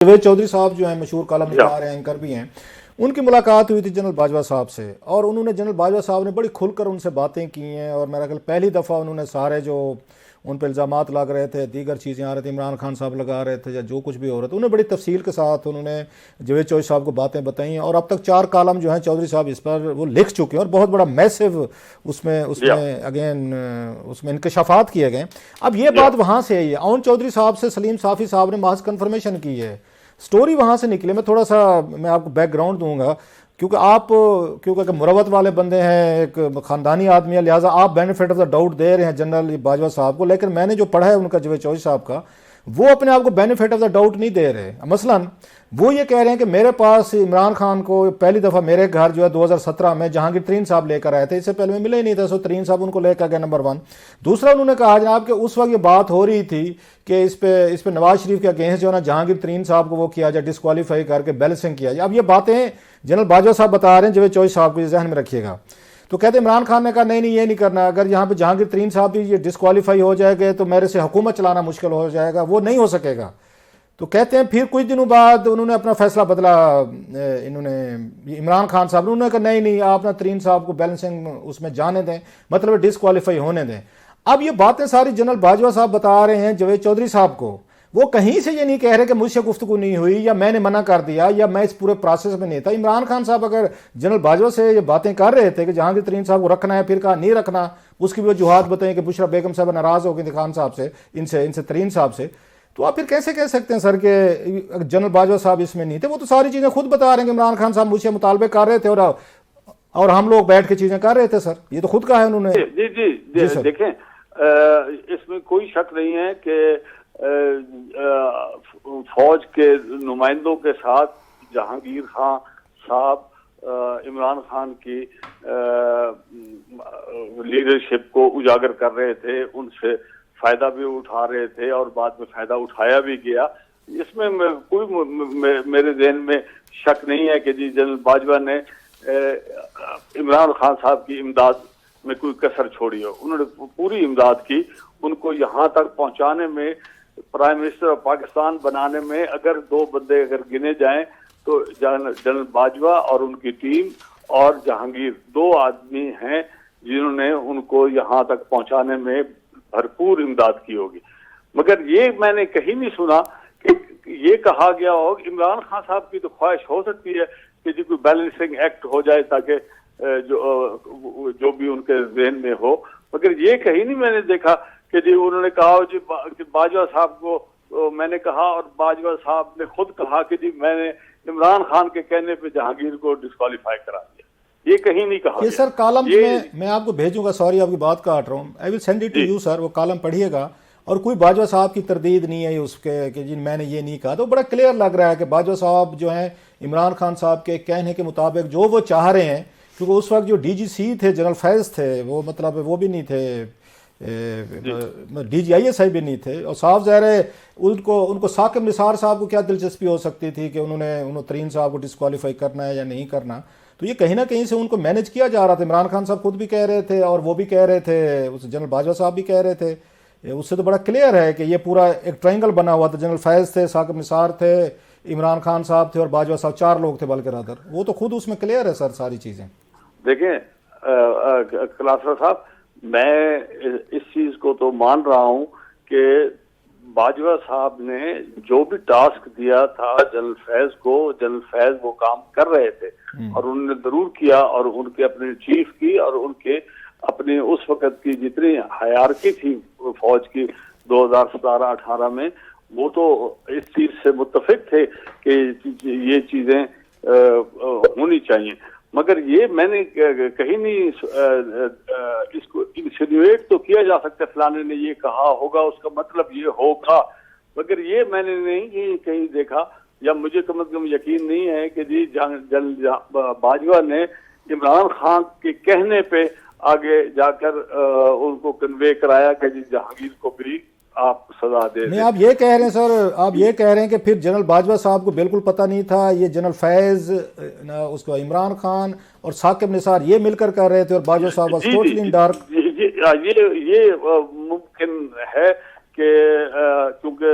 जावेद चौधरी साहब जो हैं मशहूर कॉलम निगार हैं, एंकर भी हैं, उनकी मुलाकात हुई थी जनरल बाजवा साहब से और उन्होंने जनरल बाजवा साहब ने बड़ी खुलकर उनसे बातें की हैं और मेरा ख्याल पहली दफ़ा उन्होंने सारे जो उन पर इल्ज़ामात लग रहे थे, दीगर चीज़ें आ रही थी, इमरान खान साहब लगा रहे थे या जो कुछ भी हो रहा था, उन्हें बड़ी तफसील के साथ उन्होंने जावेद चौधरी साहब को बातें बताई हैं और अब तक 4 कॉलम जो हैं चौधरी साहब इस पर वो लिख चुके हैं और बहुत बड़ा मैसिव उसमें उसमें अगेन उसमें इंकशाफात किए गए। अब ये बात वहाँ से आई है, ओन चौधरी साहब से सलीम साफ़ी साहब ने महज कन्फर्मेशन की है, स्टोरी वहाँ से निकली। मैं थोड़ा सा मैं आपको बैकग्राउंड दूंगा क्योंकि अगर मुरवत वाले बंदे हैं, एक ख़ानदानी आदमी है, लिहाजा आप बेनिफिट ऑफ द डाउट दे रहे हैं जनरल बाजवा साहब को, लेकिन मैंने जो पढ़ा है उनका जावेद चौधरी साहब का, वो अपने आप को बेनिफिट ऑफ द डाउट नहीं दे रहे। मसलन वो ये कह रहे हैं कि मेरे पास इमरान खान को पहली दफ़ा मेरे घर जो है 2017 में जहांगीर तरीन साहब लेकर आए थे, इससे पहले में मिले ही नहीं थे, सो तरीन साहब उनको लेकर गए, नंबर 1। दूसरा उन्होंने कहा जनाब कि उस वक्त ये बात हो रही थी कि इस पे नवाज शरीफ के अगेंस्ट जो है ना जहांगीर तरीन साहब को वो किया जाए, डिस्क्वालीफाई करके बैलेंसिंग किया जाए। अब ये बातें जनरल बाजवा साहब बता रहे हैं, जावेद चौधरी साहब को जहन में रखिएगा। तो कहते इमरान खान ने कहा नहीं ये नहीं करना, अगर यहाँ पे जहांगीर तरीन साहब भी ये डिस्क्वालीफाई हो जाएंगे तो मेरे से हुकूमत चलाना मुश्किल हो जाएगा, वो नहीं हो सकेगा। तो कहते हैं फिर कुछ दिनों बाद उन्होंने अपना फैसला बदला, इन्होंने इमरान खान साहब ने, उन्होंने कहा नहीं आप ना तरीन साहब को बैलेंसिंग उसमें जाने दें, मतलब डिस्क्वालीफाई होने दें। अब ये बातें सारी जनरल बाजवा साहब बता रहे हैं जावेद चौधरी साहब को, वो कहीं से ये नहीं कह रहे कि मुझसे गुफ्तगू नहीं हुई या मैंने मना कर दिया या मैं इस पूरे प्रोसेस में नहीं था। इमरान खान साहब अगर जनरल बाजवा से ये बातें कर रहे थे कि जहांगीर तरीन साहब को रखना है, फिर कहा नहीं रखना, उसकी भी वजूहात बताएं कि बुशरा बेगम साहब नाराज हो गई थी खान साहब से, इनसे तरीन साहब से, तो आप फिर कैसे कह सकते हैं सर कि जनरल बाजवा साहब इसमें नहीं थे? वो तो सारी चीजें खुद बता रहे हैं कि इमरान खान साहब मुझसे मुतालबे कर रहे थे और हम लोग बैठ के चीजें कर रहे थे। सर ये तो खुद कहा है उन्होंने। जी देखें, इसमें कोई शक नहीं है कि फौज के नुमाइंदों के साथ जहांगीर खान साहब इमरान खान की लीडरशिप को उजागर कर रहे थे, उनसे फायदा भी उठा रहे थे और बाद में फायदा उठाया भी गया। इसमें कोई मेरे ज़हन में शक नहीं है कि जी जनरल बाजवा ने इमरान खान साहब की इमदाद में कोई कसर छोड़ी हो। उन्होंने पूरी इमदाद की, उनको यहाँ तक पहुँचाने में, प्राइम मिनिस्टर ऑफ पाकिस्तान बनाने में अगर 2 बंदे अगर गिने जाएं तो जनरल बाजवा और उनकी टीम और जहांगीर 2 आदमी हैं जिन्होंने उनको यहाँ तक पहुँचाने में भरपूर इमदाद की होगी। मगर ये मैंने कहीं नहीं सुना कि ये कहा गया हो कि इमरान खान साहब की तो ख्वाहिश हो सकती है कि जी कोई बैलेंसिंग एक्ट हो जाए ताकि जो भी उनके ज़हन में हो, मगर ये कहीं नहीं मैंने देखा कि जी उन्होंने कहा जी कि बाजवा साहब को मैंने कहा और बाजवा साहब ने खुद कहा कि जी मैंने इमरान खान के कहने पे जहांगीर को डिस्क्वालीफाई करा दिया। ये कहीं नहीं कहा। ये सर कॉलम में मैं आपको भेजूंगा, सॉरी आपकी बात काट रहा हूँ, I will send it to you sir, वो कॉलम पढ़िएगा। और कोई बाजवा साहब की तरदीद नहीं है उसके कि जी मैंने ये नहीं कहा, तो बड़ा क्लियर लग रहा है कि बाजवा साहब जो हैं इमरान खान साहब के कहने के मुताबिक जो वो चाह रहे हैं, क्योंकि उस वक्त जो DGC थे जनरल फैज थे, वो मतलब वो भी नहीं थे, DGIS भी नहीं थे, और साफ ज़ाहिर है उनको साकिब निसार साहब को क्या दिलचस्पी हो सकती थी कि उन्होंने तरीन साहब को डिस्क्वालीफाई करना है या नहीं करना। तो ये कहीं ना कहीं से उनको मैनेज किया जा रहा था। इमरान खान साहब खुद भी कह रहे थे और वो भी कह रहे थे, उस जनरल बाजवा साहब भी कह रहे थे, उससे तो बड़ा क्लियर है कि ये पूरा एक ट्रायंगल बना हुआ था। जनरल फैज थे, साकिब निसार थे, इमरान खान साहब थे और बाजवा साहब, 4 लोग थे बल्कि रादर, वो तो खुद उसमें क्लियर है सर सारी चीजें। देखें खलासा साहब, मैं इस चीज को तो मान रहा हूं कि बाजवा साहब ने जो भी टास्क दिया था जनरल फैज को, जनरल फैज वो काम कर रहे थे और उन्होंने जरूर किया, और उनके अपने चीफ की और उनके अपने उस वक्त की जितनी हायरार्की थी फौज की 2017-18 में, वो तो इस चीज से मुत्तफिक थे कि ये चीजें होनी चाहिए। मगर ये मैंने कहीं नहीं इसको इंसिनुएट तो किया जा सकता है फलाने ने ये कहा होगा उसका मतलब ये होगा, मगर ये मैंने नहीं कहीं देखा, या मुझे कम से कम यकीन नहीं है कि जी बाजवा ने इमरान खान के कहने पे आगे जाकर उनको कन्वे कराया कि जी जहांगीर को भी आप सजा दे। नहीं, आप ये कह रहे हैं सर, आप ये कह रहे हैं कि फिर जनरल बाजवा साहब को बिल्कुल पता नहीं था, ये जनरल फैज उसको इमरान खान और साकिब निसार ये मिलकर कर रहे थे और बाजवा साहब वाज टोटली इन डार्क। ये मुमकिन है कि क्योंकि